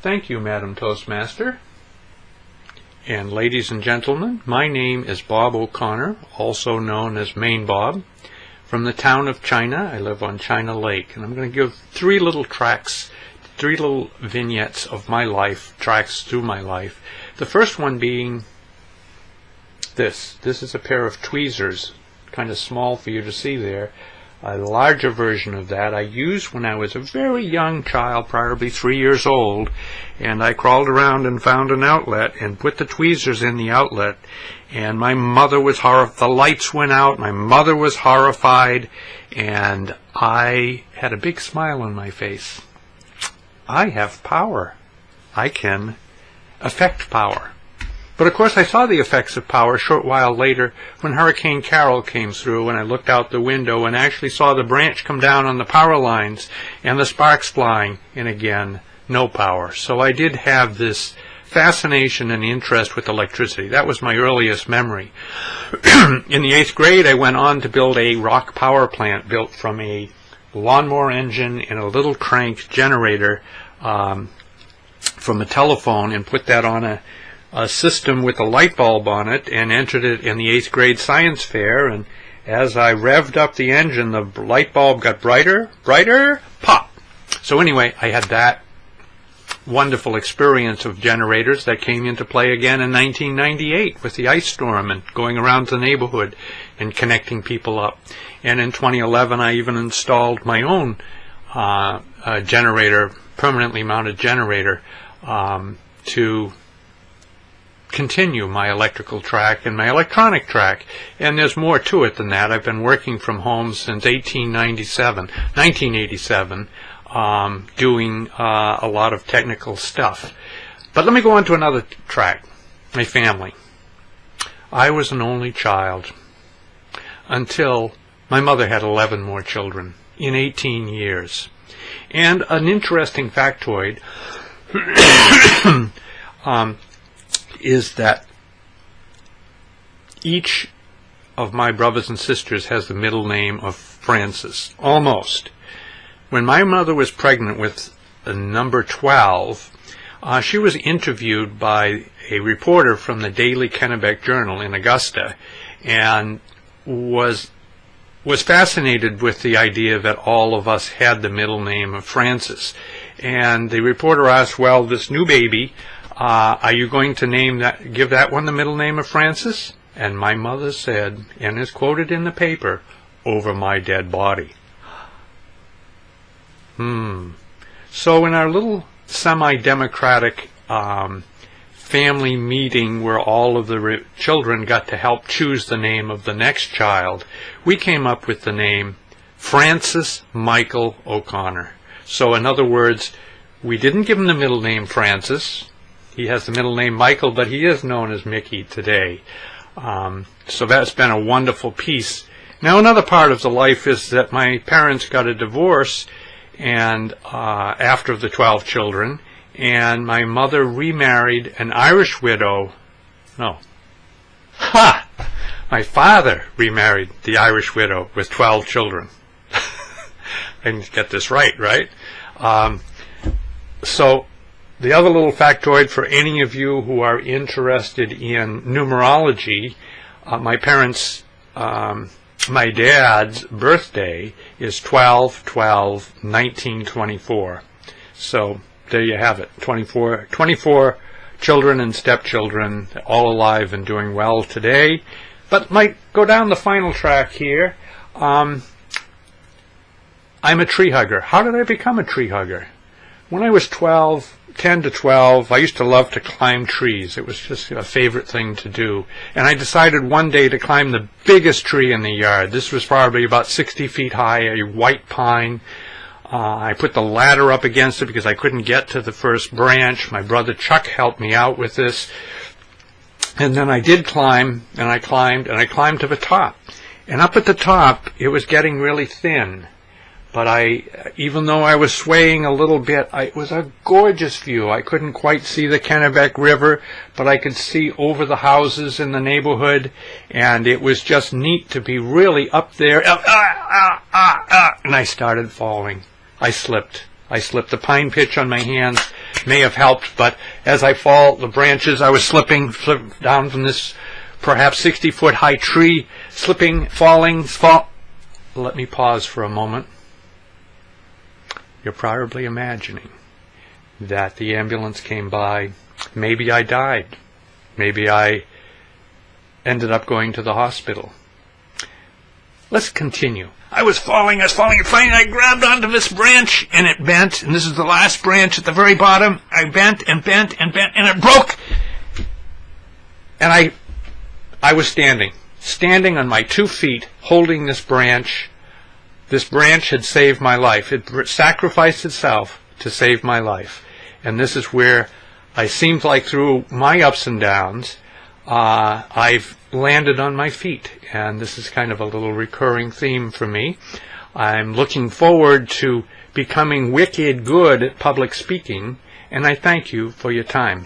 Thank you, Madam Toastmaster. And ladies and gentlemen, my name is Bob O'Connor, also known as Maine Bob, from the town of China. I live on China Lake, and I'm going to give three little vignettes of my life, tracks through my life. The first one being this. This is a pair of tweezers, kind of small for you to see there. A larger version of that I used when I was a very young child, probably 3 years old, and I crawled around and found an outlet and put the tweezers in the outlet, and my mother was horrified. The lights went out, my mother was horrified, and I had a big smile on my face. I have power. I can affect power. But of course I saw the effects of power a short while later when Hurricane Carol came through, and I looked out the window and actually saw the branch come down on the power lines and the sparks flying, and again, no power. So I did have this fascination and interest with electricity. That was my earliest memory. In the 8th grade, I went on to build a rock power plant built from a lawnmower engine and a little crank generator from a telephone, and put that on a system with a light bulb on it, and entered it in the 8th grade science fair. And as I revved up the engine, the light bulb got brighter, pop. So anyway, I had that wonderful experience of generators that came into play again in 1998 with the ice storm and going around the neighborhood and connecting people up. And in 2011, I even installed my own generator, permanently mounted generator, to continue my electrical track and my electronic track. And there's more to it than that. I've been working from home since 1987, doing a lot of technical stuff. But let me go on to another track, my family. I was an only child until my mother had 11 more children in 18 years. And an interesting factoid is that each of my brothers and sisters has the middle name of Francis, almost. When my mother was pregnant with number 12, she was interviewed by a reporter from the Daily Kennebec Journal in Augusta, and was fascinated with the idea that all of us had the middle name of Francis. And the reporter asked, well, this new baby, are you going to give that one the middle name of Francis? And my mother said, and is quoted in the paper, over my dead body. So in our little semi-democratic family meeting where all of the children got to help choose the name of the next child, we came up with the name Francis Michael O'Connor. So in other words, we didn't give him the middle name Francis. He has the middle name Michael, but he is known as Mickey today. So that's been a wonderful piece. Now another part of the life is that my parents got a divorce, and after the 12 children, and my mother remarried an Irish widow. My father remarried the Irish widow with 12 children. I didn't get this right? So the other little factoid for any of you who are interested in numerology, my dad's birthday is 12/12/1924. So there you have it. 24 children and stepchildren, all alive and doing well today. But might go down the final track here. I'm a tree hugger. How did I become a tree hugger? When I was 10 to 12, I used to love to climb trees. It was just a favorite thing to do. And I decided one day to climb the biggest tree in the yard. This was probably about 60 feet high, a white pine. I put the ladder up against it because I couldn't get to the first branch. My brother Chuck helped me out with this. And then I did climb, and I climbed to the top. And up at the top, it was getting really thin. But even though I was swaying a little bit, it was a gorgeous view. I couldn't quite see the Kennebec River, but I could see over the houses in the neighborhood, and it was just neat to be really up there. And I started falling. I slipped. The pine pitch on my hands may have helped, but as I fall, the branches, I was slipping down from this perhaps 60-foot high tree, slipping, falling, Let me pause for a moment. You're probably imagining that the ambulance came by. Maybe I died. Maybe I ended up going to the hospital. Let's continue. I was falling, and finally I grabbed onto this branch, and it bent, and this is the last branch at the very bottom. I bent, and it broke! And I was standing on my 2 feet, holding this branch. This branch had saved my life. It sacrificed itself to save my life. And this is where I seemed like through my ups and downs, I've landed on my feet. And this is kind of a little recurring theme for me. I'm looking forward to becoming wicked good at public speaking, and I thank you for your time.